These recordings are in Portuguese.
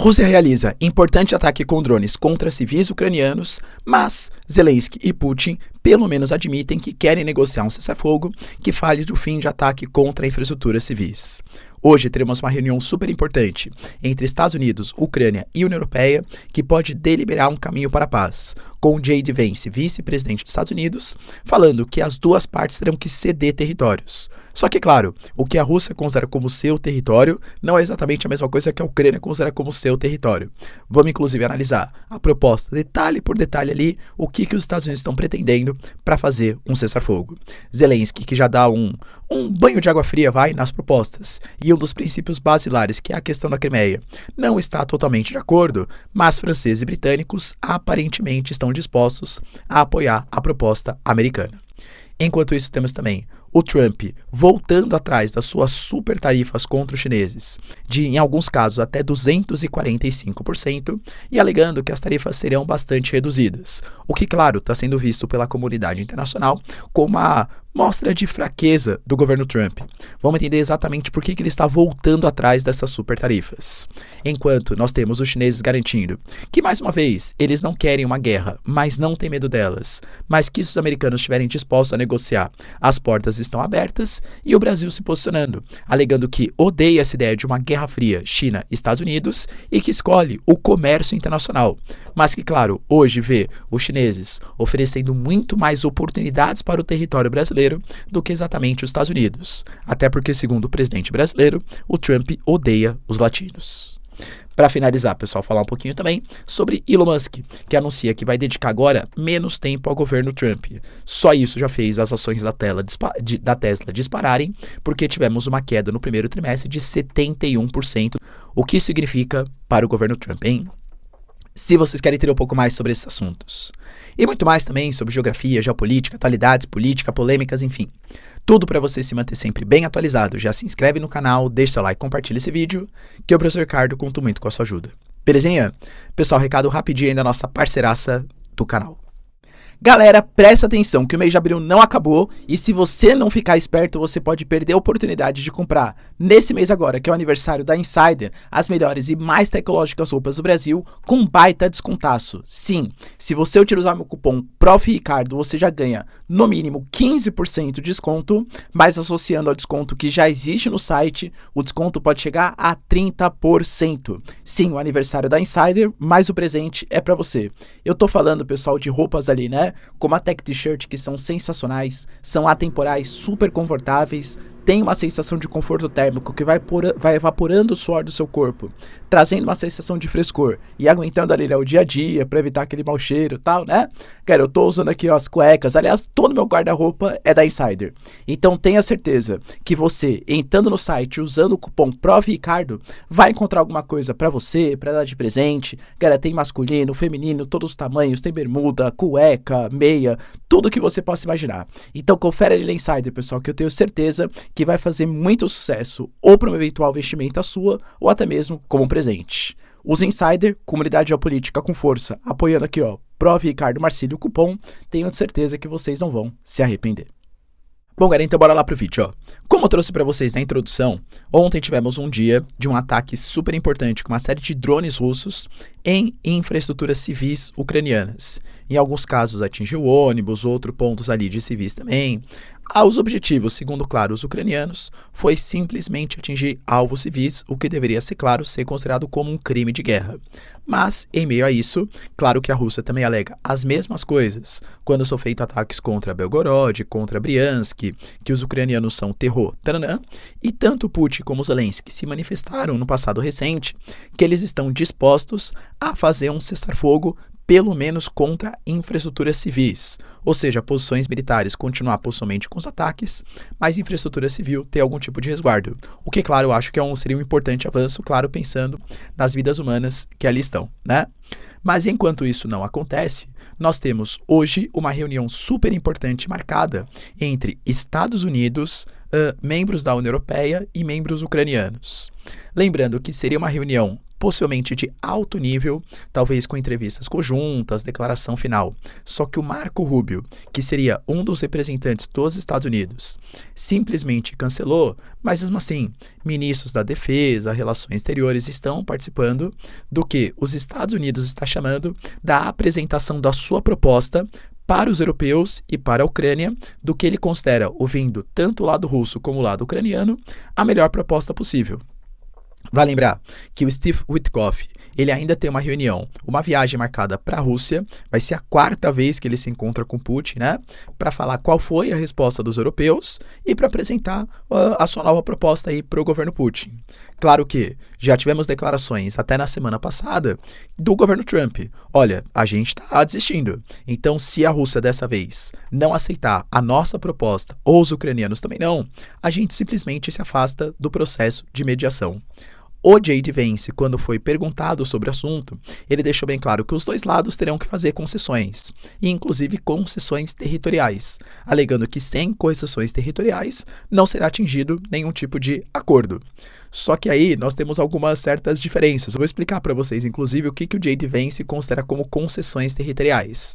Rússia realiza importante ataque com drones contra civis ucranianos, mas Zelensky e Putin pelo menos admitem que querem negociar um cessar-fogo que fale do fim de ataque contra infraestruturas civis. Hoje teremos uma reunião super importante entre Estados Unidos, Ucrânia e União Europeia que pode deliberar um caminho para a paz, com J.D. Vance, vice-presidente dos Estados Unidos, falando que as duas partes terão que ceder territórios. Só que, claro, o que a Rússia considera como seu território não é exatamente a mesma coisa que a Ucrânia considera como seu território. Vamos, inclusive, analisar a proposta, detalhe por detalhe ali, o que os Estados Unidos estão pretendendo para fazer um cessar-fogo. Zelensky, que já dá um banho de água fria, nas propostas, e um dos princípios basilares, que é a questão da Crimeia, não está totalmente de acordo, mas franceses e britânicos aparentemente estão dispostos a apoiar a proposta americana. Enquanto isso, temos também o Trump voltando atrás das suas super tarifas contra os chineses, de, em alguns casos, até 245%, e alegando que as tarifas serão bastante reduzidas, o que, claro, está sendo visto pela comunidade internacional como uma mostra de fraqueza do governo Trump. Vamos entender exatamente por que ele está voltando atrás dessas super tarifas. Enquanto nós temos os chineses garantindo que, mais uma vez, eles não querem uma guerra, mas não têm medo delas, mas que se os americanos estiverem dispostos a negociar, as portas estão abertas, e o Brasil se posicionando, alegando que odeia essa ideia de uma guerra fria China e Estados Unidos e que escolhe o comércio internacional, mas que, claro, hoje vê os chineses oferecendo muito mais oportunidades para o território brasileiro do que exatamente os Estados Unidos, até porque, segundo o presidente brasileiro, o Trump odeia os latinos. Para finalizar, pessoal, falar um pouquinho também sobre Elon Musk, que anuncia que vai dedicar agora menos tempo ao governo Trump. Só isso já fez as ações da Tesla dispararem, porque tivemos uma queda no primeiro trimestre de 71%, o que significa para o governo Trump, hein? Se vocês querem ter um pouco mais sobre esses assuntos. E muito mais também sobre geografia, geopolítica, atualidades, política, polêmicas, enfim. Tudo para você se manter sempre bem atualizado. Já se inscreve no canal, deixa seu like, compartilha esse vídeo, que o professor Ricardo conta muito com a sua ajuda. Belezinha? Pessoal, recado rapidinho aí da nossa parceiraça do canal. Galera, presta atenção que o mês de abril não acabou e se você não ficar esperto, você pode perder a oportunidade de comprar nesse mês agora, que é o aniversário da Insider, as melhores e mais tecnológicas roupas do Brasil com um baita descontaço. Sim, se você utilizar meu cupom PROFRICARDO, você já ganha no mínimo 15% de desconto, mas associando ao desconto que já existe no site, o desconto pode chegar a 30%. Sim, o aniversário da Insider, mas o presente é para você. Eu tô falando, pessoal, de roupas ali, né? Como a Tech T-shirt, que são sensacionais, são atemporais, super confortáveis, tem uma sensação de conforto térmico que vai evaporando o suor do seu corpo, trazendo uma sensação de frescor e aguentando ali o dia a dia para evitar aquele mau cheiro e tal, né? Cara, eu tô usando aqui as cuecas, aliás, todo meu guarda-roupa é da Insider. Então tenha certeza que você, entrando no site, usando o cupom PROFRICARDO, vai encontrar alguma coisa para você, para dar de presente. Cara, tem masculino, feminino, todos os tamanhos, tem bermuda, cueca, meia, tudo que você possa imaginar. Então confere ali na Insider, pessoal, que eu tenho certeza que vai fazer muito sucesso ou para uma eventual vestimenta sua ou até mesmo como um presente. Use Insider, comunidade geopolítica com força, apoiando aqui, ó, Prof. Ricardo Marcílio Cupom, tenho certeza que vocês não vão se arrepender. Bom, galera, então bora lá pro vídeo, ó. Como eu trouxe para vocês na introdução, ontem tivemos um dia de um ataque super importante com uma série de drones russos em infraestruturas civis ucranianas. Em alguns casos atingiu ônibus, outros pontos ali de civis também. Os objetivos, segundo, claro, os ucranianos, foi simplesmente atingir alvos civis, o que deveria ser, claro, ser considerado como um crime de guerra. Mas, em meio a isso, claro que a Rússia também alega as mesmas coisas quando são feitos ataques contra Belgorod, contra Briansk, que os ucranianos são terror, taranã, e tanto Putin como Zelensky se manifestaram no passado recente que eles estão dispostos a fazer um cessar-fogo pelo menos contra infraestruturas civis, ou seja, posições militares continuar possivelmente com os ataques, mas infraestrutura civil ter algum tipo de resguardo, o que, claro, eu acho que seria um importante avanço, claro, pensando nas vidas humanas que ali estão, né? Mas enquanto isso não acontece, nós temos hoje uma reunião super importante marcada entre Estados Unidos, membros da União Europeia e membros ucranianos. Lembrando que seria uma reunião possivelmente de alto nível, talvez com entrevistas conjuntas, declaração final. Só que o Marco Rubio, que seria um dos representantes dos Estados Unidos, simplesmente cancelou, mas mesmo assim, ministros da Defesa, Relações Exteriores estão participando do que os Estados Unidos está chamando da apresentação da sua proposta para os europeus e para a Ucrânia, do que ele considera, ouvindo tanto o lado russo como o lado ucraniano, a melhor proposta possível. Vai lembrar que o Steve Witkoff, ele ainda tem uma reunião, uma viagem marcada para a Rússia, vai ser a 4ª vez que ele se encontra com Putin, né? Para falar qual foi a resposta dos europeus e para apresentar a sua nova proposta aí para o governo Putin. Claro que já tivemos declarações até na semana passada do governo Trump. Olha, a gente está desistindo. Então, se a Rússia dessa vez não aceitar a nossa proposta, ou os ucranianos também não, a gente simplesmente se afasta do processo de mediação. O J.D. Vance, quando foi perguntado sobre o assunto, ele deixou bem claro que os dois lados terão que fazer concessões, e inclusive concessões territoriais, alegando que sem concessões territoriais não será atingido nenhum tipo de acordo. Só que aí nós temos algumas certas diferenças. Eu vou explicar para vocês, inclusive, o que o J.D. Vance considera como concessões territoriais.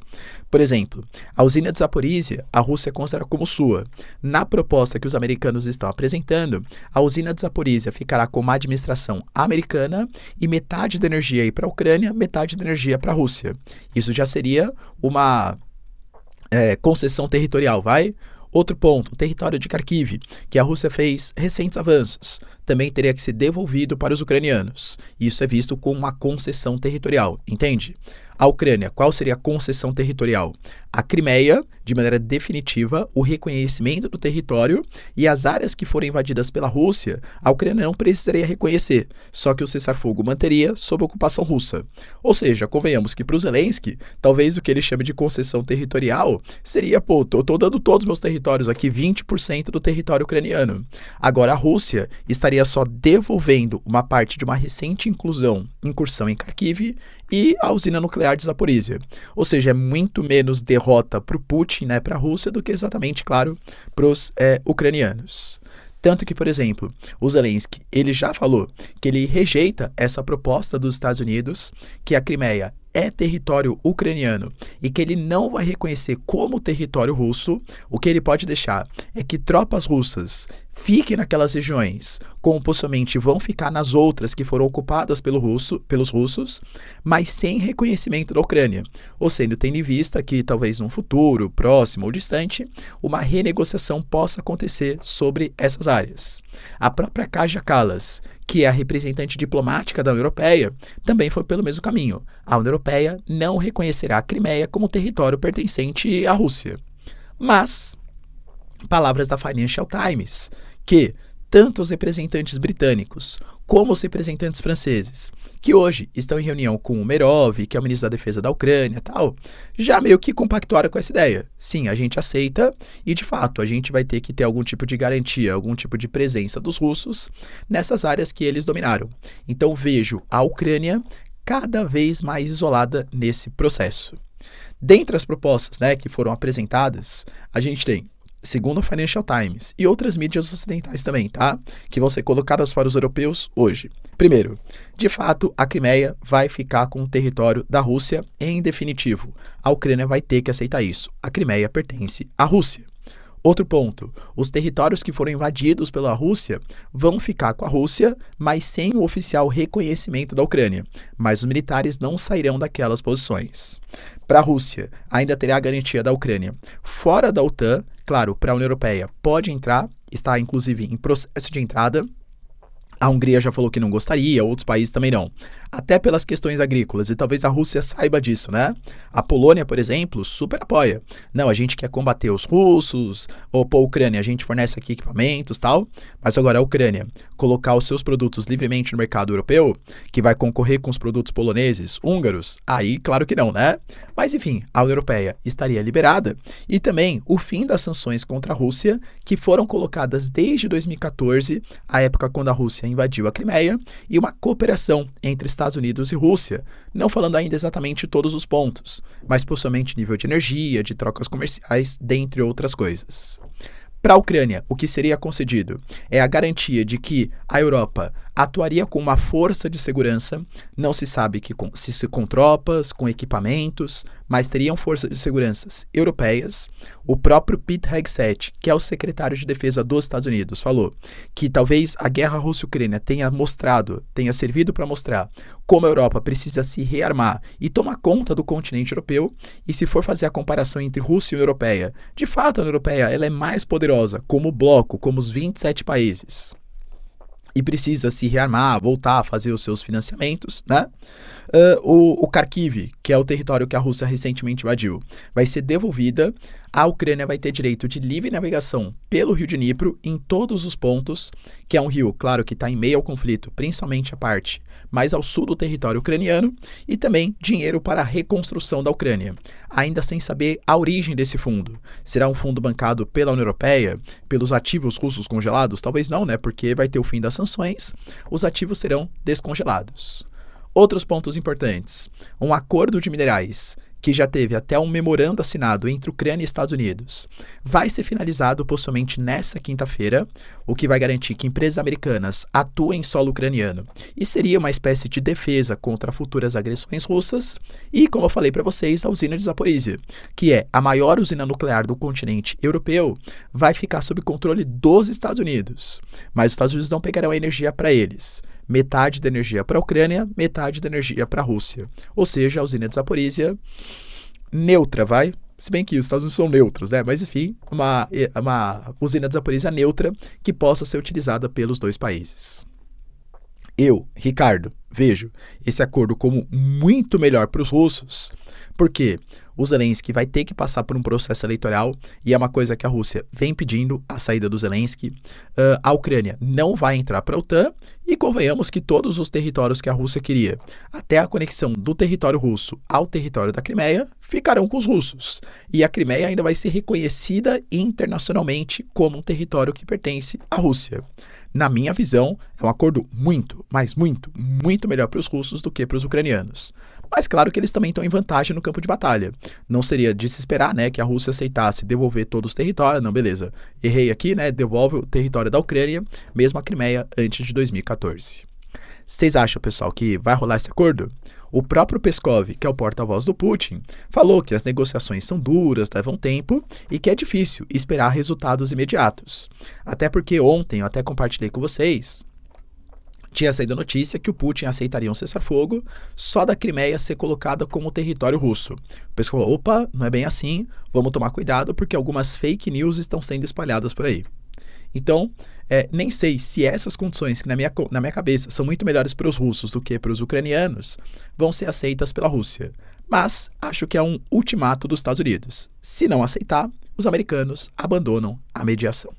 Por exemplo, a usina de Zaporizhia, a Rússia considera como sua. Na proposta que os americanos estão apresentando, a usina de Zaporizhia ficará com uma administração americana e metade da energia aí para a Ucrânia, metade da energia para a Rússia. Isso já seria uma concessão territorial, vai? Outro ponto, o território de Kharkiv, que a Rússia fez recentes avanços, também teria que ser devolvido para os ucranianos. Isso é visto como uma concessão territorial, entende? A Ucrânia, qual seria a concessão territorial? A Crimeia, de maneira definitiva, o reconhecimento do território e as áreas que forem invadidas pela Rússia, a Ucrânia não precisaria reconhecer, só que o cessar-fogo manteria sob ocupação russa. Ou seja, convenhamos que para o Zelensky, talvez o que ele chama de concessão territorial seria, tô dando todos os meus territórios aqui, 20% do território ucraniano. Agora a Rússia estaria só devolvendo uma parte de uma recente incursão em Kharkiv e a usina nuclear de Zaporizhia. Ou seja, é muito menos derrota para o Putin, né, para a Rússia, do que exatamente, claro, para os ucranianos. Tanto que, por exemplo, o Zelensky, ele já falou que ele rejeita essa proposta dos Estados Unidos, que a Crimeia é território ucraniano e que ele não vai reconhecer como território russo. O que ele pode deixar é que tropas russas fiquem naquelas regiões, como possivelmente vão ficar nas outras que foram ocupadas pelos russos, mas sem reconhecimento da Ucrânia. Ou seja, tendo em vista que talvez num futuro, próximo ou distante, uma renegociação possa acontecer sobre essas áreas. A própria Kaja Kallas, que é a representante diplomática da União Europeia, também foi pelo mesmo caminho. A União Europeia não reconhecerá a Crimeia como território pertencente à Rússia. Mas, palavras da Financial Times, que tanto os representantes britânicos como os representantes franceses, que hoje estão em reunião com o Merov, que é o ministro da Defesa da Ucrânia e tal, já meio que compactuaram com essa ideia. Sim, a gente aceita e, de fato, a gente vai ter que ter algum tipo de garantia, algum tipo de presença dos russos nessas áreas que eles dominaram. Então, vejo a Ucrânia cada vez mais isolada nesse processo. Dentre as propostas, né, que foram apresentadas, a gente tem, segundo o Financial Times e outras mídias ocidentais também, tá? Que vão ser colocadas para os europeus hoje. Primeiro, de fato, a Crimeia vai ficar com o território da Rússia em definitivo. A Ucrânia vai ter que aceitar isso. A Crimeia pertence à Rússia. Outro ponto, os territórios que foram invadidos pela Rússia vão ficar com a Rússia, mas sem o oficial reconhecimento da Ucrânia. Mas os militares não sairão daquelas posições. Para a Rússia, ainda terá a garantia da Ucrânia fora da OTAN. Claro, para a União Europeia pode entrar, está inclusive em processo de entrada. A Hungria já falou que não gostaria, outros países também não. Até pelas questões agrícolas, e talvez a Rússia saiba disso, né? A Polônia, por exemplo, super apoia. Não, a gente quer combater os russos, ou pô, a Ucrânia, a gente fornece aqui equipamentos e tal, mas agora a Ucrânia colocar os seus produtos livremente no mercado europeu, que vai concorrer com os produtos poloneses, húngaros, aí claro que não, né? Mas enfim, a União Europeia estaria liberada, e também o fim das sanções contra a Rússia, que foram colocadas desde 2014, a época quando a Rússia invadiu a Crimeia, e uma cooperação entre Estados Unidos e Rússia, não falando ainda exatamente todos os pontos, mas possivelmente nível de energia, de trocas comerciais, dentre outras coisas. Para a Ucrânia, o que seria concedido é a garantia de que a Europa atuaria com uma força de segurança, não se sabe se com tropas, com equipamentos, mas teriam forças de segurança europeias. O próprio Pete Hegseth, que é o secretário de defesa dos Estados Unidos, falou que talvez a guerra Rússia-Ucrânia tenha servido para mostrar como a Europa precisa se rearmar e tomar conta do continente europeu. E se for fazer a comparação entre Rússia e União Europeia, de fato a União Europeia ela é mais poderosa como bloco, como os 27 países, e precisa se rearmar, voltar a fazer os seus financiamentos, né? O Kharkiv, que é o território que a Rússia recentemente invadiu, vai ser devolvida. A Ucrânia vai ter direito de livre navegação pelo rio Dnipro em todos os pontos, que é um rio, claro, que está em meio ao conflito, principalmente a parte mais ao sul do território ucraniano, e também dinheiro para a reconstrução da Ucrânia, ainda sem saber a origem desse fundo. Será um fundo bancado pela União Europeia, pelos ativos russos congelados? Talvez não, né? Porque vai ter o fim das sanções, os ativos serão descongelados. Outros pontos importantes. Um acordo de minerais, que já teve até um memorando assinado entre Ucrânia e Estados Unidos, vai ser finalizado possivelmente nessa quinta-feira, o que vai garantir que empresas americanas atuem em solo ucraniano e seria uma espécie de defesa contra futuras agressões russas. E, como eu falei para vocês, a usina de Zaporizhia, que é a maior usina nuclear do continente europeu, vai ficar sob controle dos Estados Unidos, mas os Estados Unidos não pegarão a energia para eles. Metade da energia para a Ucrânia, metade da energia para a Rússia. Ou seja, a usina de Zaporizhia neutra, vai? Se bem que os Estados Unidos são neutros, né? Mas enfim, uma usina de Zaporizhia neutra que possa ser utilizada pelos dois países. Eu, Ricardo, vejo esse acordo como muito melhor para os russos, porque o Zelensky vai ter que passar por um processo eleitoral e é uma coisa que a Rússia vem pedindo, a saída do Zelensky. A Ucrânia não vai entrar para a OTAN e convenhamos que todos os territórios que a Rússia queria, até a conexão do território russo ao território da Crimeia, ficarão com os russos. E a Crimeia ainda vai ser reconhecida internacionalmente como um território que pertence à Rússia. Na minha visão, é um acordo muito, mas muito, muito melhor para os russos do que para os ucranianos. Mas claro que eles também estão em vantagem no campo de batalha. Não seria de se esperar, né, que a Rússia aceitasse devolver todos os territórios. Não, beleza. Errei aqui, né? Devolve o território da Ucrânia, mesmo a Crimeia, antes de 2014. Vocês acham, pessoal, que vai rolar esse acordo? O próprio Peskov, que é o porta-voz do Putin, falou que as negociações são duras, levam tempo e que é difícil esperar resultados imediatos. Até porque ontem eu até compartilhei com vocês, tinha saído a notícia que o Putin aceitaria um cessar-fogo só da Crimeia ser colocada como território russo. O Peskov falou, opa, não é bem assim, vamos tomar cuidado porque algumas fake news estão sendo espalhadas por aí. Então, nem sei se essas condições, que na minha cabeça são muito melhores para os russos do que para os ucranianos, vão ser aceitas pela Rússia. Mas acho que é um ultimato dos Estados Unidos. Se não aceitar, os americanos abandonam a mediação.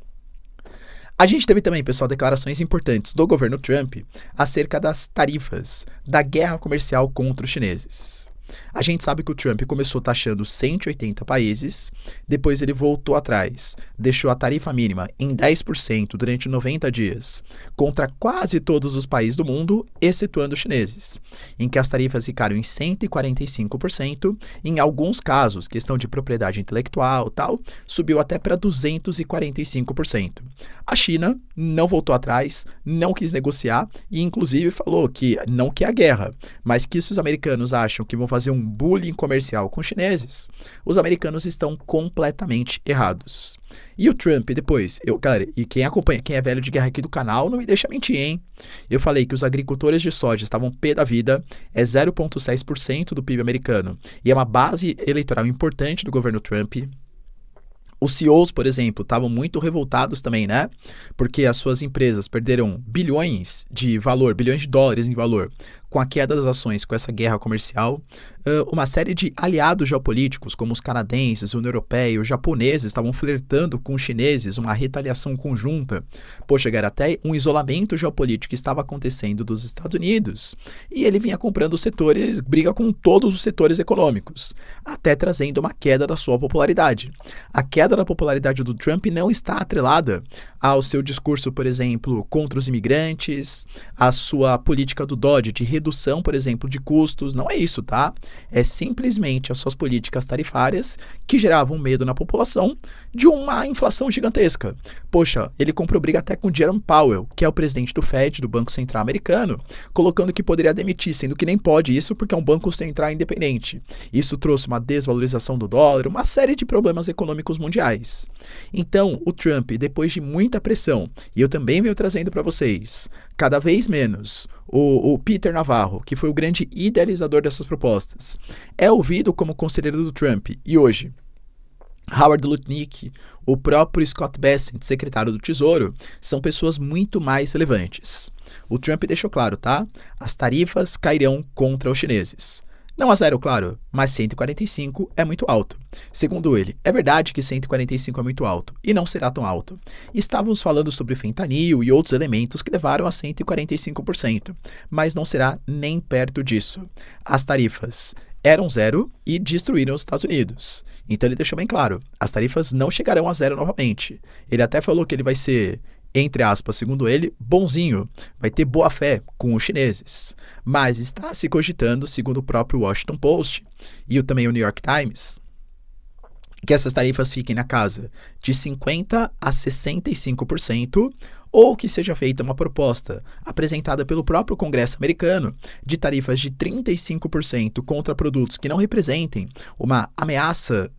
A gente teve também, pessoal, declarações importantes do governo Trump acerca das tarifas da guerra comercial contra os chineses. A gente sabe que o Trump começou taxando 180 países, depois ele voltou atrás, deixou a tarifa mínima em 10% durante 90 dias, contra quase todos os países do mundo, excetuando os chineses, em que as tarifas ficaram em 145%, em alguns casos, questão de propriedade intelectual tal, subiu até para 245%. A China não voltou atrás, não quis negociar e inclusive falou que não quer a guerra, mas que se os americanos acham que vão fazer um bullying comercial com os chineses, os americanos estão completamente errados. E o Trump depois, galera, e quem acompanha, quem é velho de guerra aqui do canal, não me deixa mentir, hein? Eu falei que os agricultores de soja estavam pé da vida, é 0,6% do PIB americano, e é uma base eleitoral importante do governo Trump. Os CEOs, por exemplo, estavam muito revoltados também, né? Porque as suas empresas perderam bilhões de dólares em valor com a queda das ações, com essa guerra comercial. Uma série de aliados geopolíticos, como os canadenses, a União Europeia, os japoneses, estavam flertando com os chineses, uma retaliação conjunta. Poxa, cara, até um isolamento geopolítico estava acontecendo dos Estados Unidos. E ele vinha comprando setores, briga com todos os setores econômicos, até trazendo uma queda da sua popularidade. A queda da popularidade do Trump não está atrelada ao seu discurso, por exemplo, contra os imigrantes, à sua política do Dodge de redução, por exemplo, de custos, não é isso, tá? É simplesmente as suas políticas tarifárias que geravam medo na população de uma inflação gigantesca. Poxa, ele comprou briga até com Jerome Powell, que é o presidente do Fed, do Banco Central Americano, colocando que poderia demitir, sendo que nem pode isso porque é um banco central independente. Isso trouxe uma desvalorização do dólar, uma série de problemas econômicos mundiais. Então, o Trump, depois de muita pressão, e eu também venho trazendo para vocês, cada vez menos, o Peter Navarro, que foi o grande idealizador dessas propostas, é ouvido como conselheiro do Trump. E hoje, Howard Lutnick, o próprio Scott Bessent, secretário do Tesouro, são pessoas muito mais relevantes. O Trump deixou claro, tá? As tarifas cairão contra os chineses. Não a zero, claro, mas 145 é muito alto. Segundo ele, é verdade que 145 é muito alto, e não será tão alto. Estávamos falando sobre fentanil e outros elementos que levaram a 145%, mas não será nem perto disso. As tarifas eram zero e destruíram os Estados Unidos. Então ele deixou bem claro, as tarifas não chegarão a zero novamente. Ele até falou que ele vai ser, entre aspas, segundo ele, bonzinho, vai ter boa fé com os chineses. Mas está se cogitando, segundo o próprio Washington Post e também o New York Times, que essas tarifas fiquem na casa de 50% a 65%, ou que seja feita uma proposta apresentada pelo próprio Congresso americano de tarifas de 35% contra produtos que não representem uma ameaça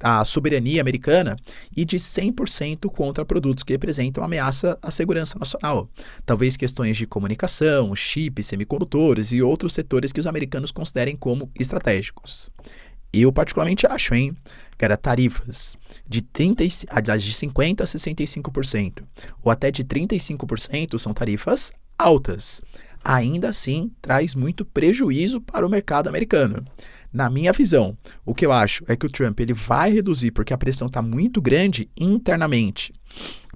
à soberania americana e de 100% contra produtos que representam ameaça à segurança nacional. Talvez questões de comunicação, chips, semicondutores e outros setores que os americanos considerem como estratégicos. Eu particularmente acho, cara, tarifas de 50% a 65% ou até de 35% são tarifas altas. Ainda assim, traz muito prejuízo para o mercado americano. Na minha visão, o que eu acho é que o Trump ele vai reduzir porque a pressão está muito grande internamente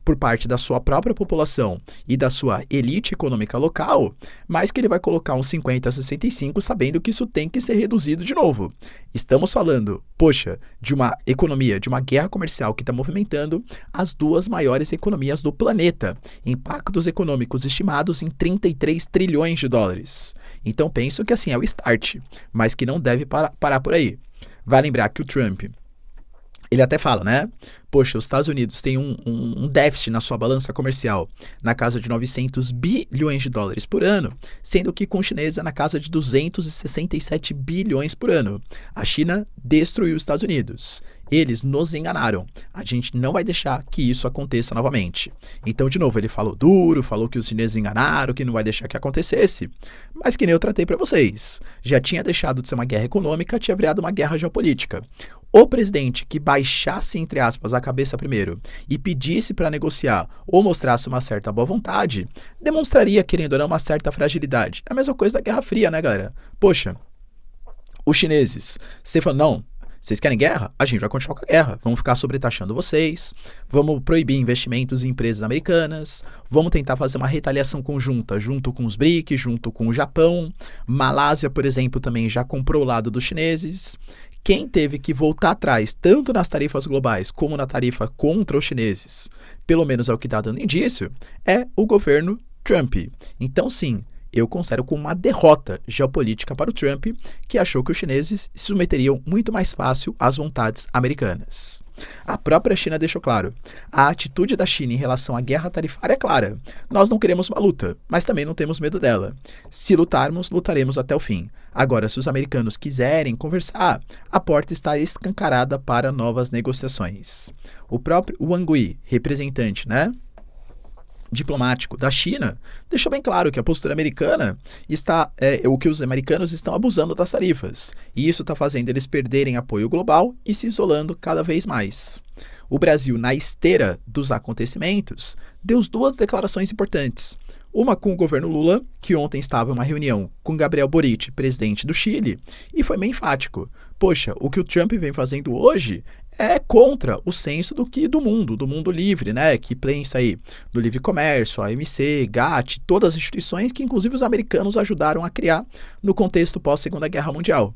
por parte da sua própria população e da sua elite econômica local, mas que ele vai colocar uns 50 a 65 sabendo que isso tem que ser reduzido de novo. Estamos falando, poxa, de uma economia, de uma guerra comercial que está movimentando as duas maiores economias do planeta. Impactos econômicos estimados em 33 trilhões de dólares. Então penso que assim é o start, mas que não deve parar por aí. Vai lembrar que o Trump, ele até fala, né? Poxa, os Estados Unidos têm um déficit na sua balança comercial na casa de 900 bilhões de dólares por ano, sendo que com os chineses é na casa de 267 bilhões por ano. A China destruiu os Estados Unidos. Eles nos enganaram. A gente não vai deixar que isso aconteça novamente. Então, de novo, ele falou duro, falou que os chineses enganaram, que não vai deixar que acontecesse. Mas que nem eu tratei para vocês. Já tinha deixado de ser uma guerra econômica, tinha virado uma guerra geopolítica. O presidente que baixasse, entre aspas, a cabeça primeiro e pedisse para negociar ou mostrasse uma certa boa vontade, demonstraria, querendo ou não, uma certa fragilidade. É a mesma coisa da Guerra Fria, né, galera? Poxa, os chineses, você fala, não, vocês querem guerra? A gente vai continuar com a guerra. Vamos ficar sobretaxando vocês, vamos proibir investimentos em empresas americanas, vamos tentar fazer uma retaliação conjunta junto com os BRICS, junto com o Japão. Malásia, por exemplo, também já comprou o lado dos chineses. Quem teve que voltar atrás, tanto nas tarifas globais como na tarifa contra os chineses, pelo menos é o que está dando indício, é o governo Trump. Então, sim, eu considero como uma derrota geopolítica para o Trump, que achou que os chineses se submeteriam muito mais fácil às vontades americanas. A própria China deixou claro, a atitude da China em relação à guerra tarifária é clara. Nós não queremos uma luta, mas também não temos medo dela. Se lutarmos, lutaremos até o fim. Agora, se os americanos quiserem conversar, a porta está escancarada para novas negociações. O próprio Wang Yi, representante, diplomático da China, deixou bem claro que a postura americana está, o que os americanos estão abusando das tarifas, e isso está fazendo eles perderem apoio global e se isolando cada vez mais. O Brasil, na esteira dos acontecimentos, deu duas declarações importantes. Uma com o governo Lula, que ontem estava em uma reunião com Gabriel Boric, presidente do Chile, e foi bem enfático. Poxa, o que o Trump vem fazendo hoje é contra o senso do mundo livre, que pensa aí do livre comércio, a OMC, GATT, todas as instituições que inclusive os americanos ajudaram a criar no contexto pós-Segunda Guerra Mundial.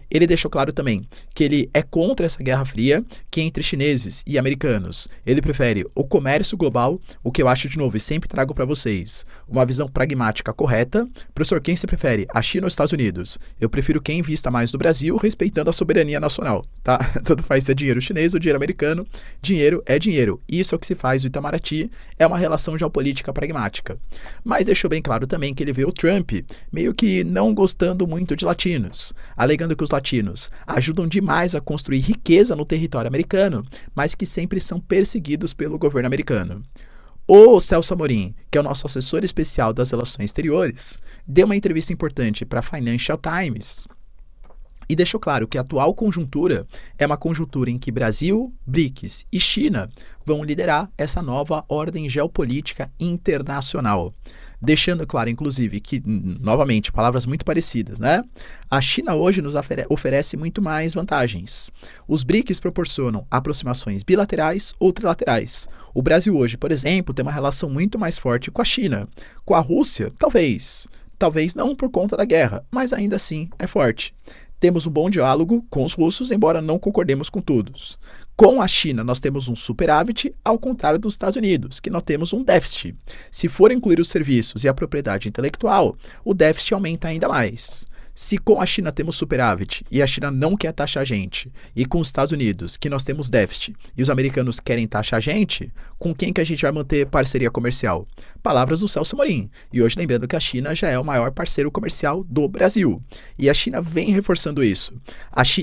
Ele deixou claro também que ele é contra essa Guerra Fria, que entre chineses e americanos, ele prefere o comércio global, o que eu acho, de novo, e sempre trago para vocês, uma visão pragmática correta. Professor, quem se prefere, a China ou os Estados Unidos? Eu prefiro quem invista mais no Brasil, respeitando a soberania nacional, tá? Tanto faz se é dinheiro chinês ou dinheiro americano, dinheiro é dinheiro. Isso é o que se faz no Itamaraty, é uma relação geopolítica pragmática. Mas deixou bem claro também que ele vê o Trump meio que não gostando muito de latinos, alegando que os latinos ajudam demais a construir riqueza no território americano, mas que sempre são perseguidos pelo governo americano. O Celso Amorim, que é o nosso assessor especial das relações exteriores, deu uma entrevista importante para a Financial Times e deixou claro que a atual conjuntura é uma conjuntura em que Brasil, BRICS e China vão liderar essa nova ordem geopolítica internacional. Deixando claro, inclusive, que, novamente, palavras muito parecidas, né? A China hoje nos oferece muito mais vantagens. Os BRICS proporcionam aproximações bilaterais ou trilaterais. O Brasil hoje, por exemplo, tem uma relação muito mais forte com a China. Com a Rússia, talvez. Talvez não por conta da guerra, mas ainda assim é forte. Temos um bom diálogo com os russos, embora não concordemos com todos. Com a China, nós temos um superávit, ao contrário dos Estados Unidos, que nós temos um déficit. Se for incluir os serviços e a propriedade intelectual, o déficit aumenta ainda mais. Se com a China temos superávit e a China não quer taxar a gente, e com os Estados Unidos, que nós temos déficit, e os americanos querem taxar a gente, com quem que a gente vai manter parceria comercial? Palavras do Celso Amorim. E hoje lembrando que a China já é o maior parceiro comercial do Brasil. E a China vem reforçando isso.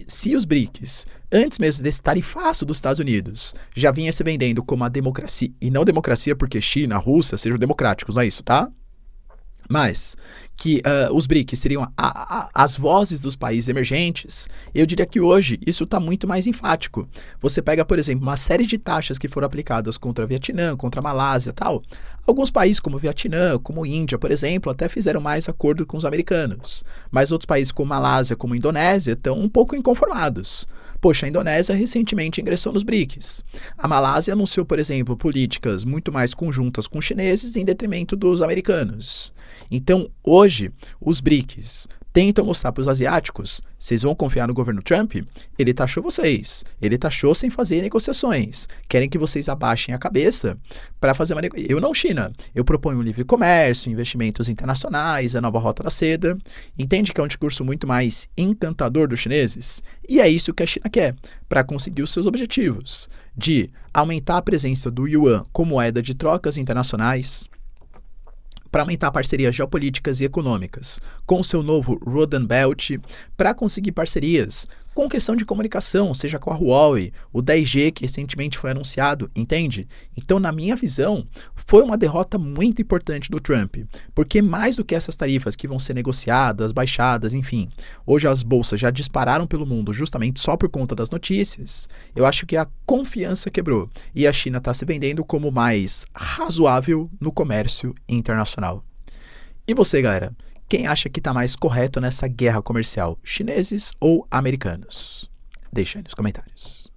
Se os BRICS, antes mesmo desse tarifaço dos Estados Unidos, já vinha se vendendo como a democracia, e não democracia porque China, Rússia sejam democráticos, não é isso, tá? Mas que os BRICS seriam as vozes dos países emergentes, eu diria que hoje isso está muito mais enfático. Você pega, por exemplo, uma série de taxas que foram aplicadas contra o Vietnã, contra a Malásia e tal. Alguns países como o Vietnã, como a Índia, por exemplo, até fizeram mais acordo com os americanos. Mas outros países como a Malásia, como a Indonésia, estão um pouco inconformados. Poxa, a Indonésia recentemente ingressou nos BRICS. A Malásia anunciou, por exemplo, políticas muito mais conjuntas com os chineses em detrimento dos americanos. Então, hoje, os BRICS tentam mostrar para os asiáticos, vocês vão confiar no governo Trump? Ele taxou vocês, ele taxou sem fazer negociações, querem que vocês abaixem a cabeça para fazer uma negociação. Eu não, China, eu proponho um livre comércio, investimentos internacionais, a nova rota da seda. Entende que é um discurso muito mais encantador dos chineses? E é isso que a China quer, para conseguir os seus objetivos, de aumentar a presença do yuan como moeda de trocas internacionais, para aumentar parcerias geopolíticas e econômicas, com o seu novo Road and Belt, para conseguir parcerias com questão de comunicação, seja com a Huawei, o 10G que recentemente foi anunciado, entende? Então, na minha visão, foi uma derrota muito importante do Trump, porque mais do que essas tarifas que vão ser negociadas, baixadas, enfim, hoje as bolsas já dispararam pelo mundo justamente só por conta das notícias, eu acho que a confiança quebrou e a China está se vendendo como mais razoável no comércio internacional. E você, galera? Quem acha que está mais correto nessa guerra comercial, chineses ou americanos? Deixa aí nos comentários.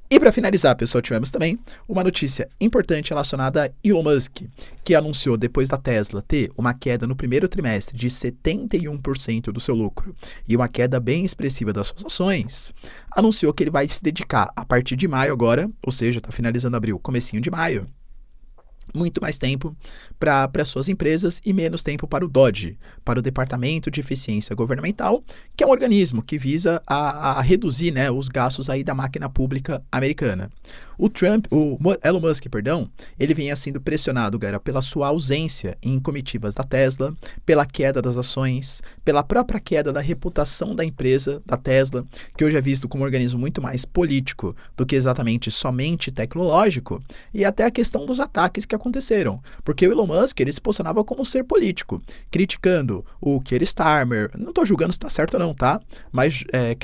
E para finalizar, pessoal, tivemos também uma notícia importante relacionada a Elon Musk, que anunciou depois da Tesla ter uma queda no primeiro trimestre de 71% do seu lucro e uma queda bem expressiva das suas ações, anunciou que ele vai se dedicar a partir de maio agora, ou seja, está finalizando abril, comecinho de maio, muito mais tempo para suas empresas e menos tempo para o DOGE, para o Departamento de Eficiência Governamental, que é um organismo que visa a reduzir, né, os gastos aí da máquina pública americana. O Elon Musk, ele vinha sendo pressionado, galera, pela sua ausência em comitivas da Tesla, pela queda das ações, pela própria queda da reputação da empresa, da Tesla, que hoje é visto como um organismo muito mais político do que exatamente somente tecnológico, e até a questão dos ataques que aconteceram, porque o Elon Musk, ele se posicionava como ser político, criticando o Keir Starmer, não estou julgando se está certo ou não, tá? Mas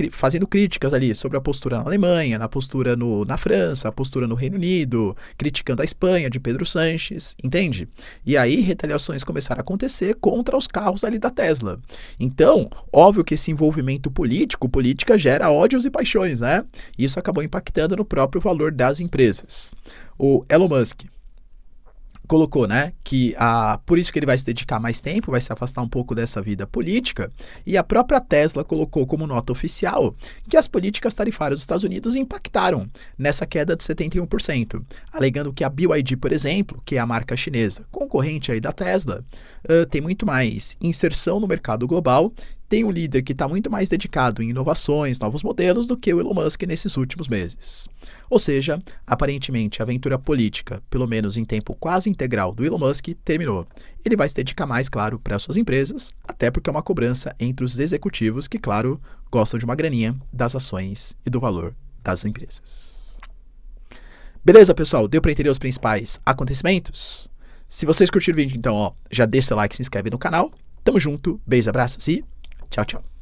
fazendo críticas ali sobre a postura na Alemanha, na postura na França, a postura no Reino Unido, criticando a Espanha de Pedro Sánchez, entende? E aí retaliações começaram a acontecer contra os carros ali da Tesla. Então, óbvio que esse envolvimento política gera ódios e paixões, né? E isso acabou impactando no próprio valor das empresas. O Elon Musk, colocou, né, que por isso que ele vai se dedicar mais tempo, vai se afastar um pouco dessa vida política, e a própria Tesla colocou como nota oficial que as políticas tarifárias dos Estados Unidos impactaram nessa queda de 71%, alegando que a BYD, por exemplo, que é a marca chinesa, concorrente aí da Tesla, tem muito mais inserção no mercado global, tem um líder que está muito mais dedicado em inovações, novos modelos, do que o Elon Musk nesses últimos meses. Ou seja, aparentemente a aventura política, pelo menos em tempo quase integral do Elon Musk, terminou. Ele vai se dedicar mais, claro, para as suas empresas, até porque é uma cobrança entre os executivos que, claro, gostam de uma graninha das ações e do valor das empresas. Beleza, pessoal? Deu para entender os principais acontecimentos? Se vocês curtiram o vídeo, então, já deixa seu like, se inscreve no canal. Tamo junto, beijos, abraços e tchau, tchau.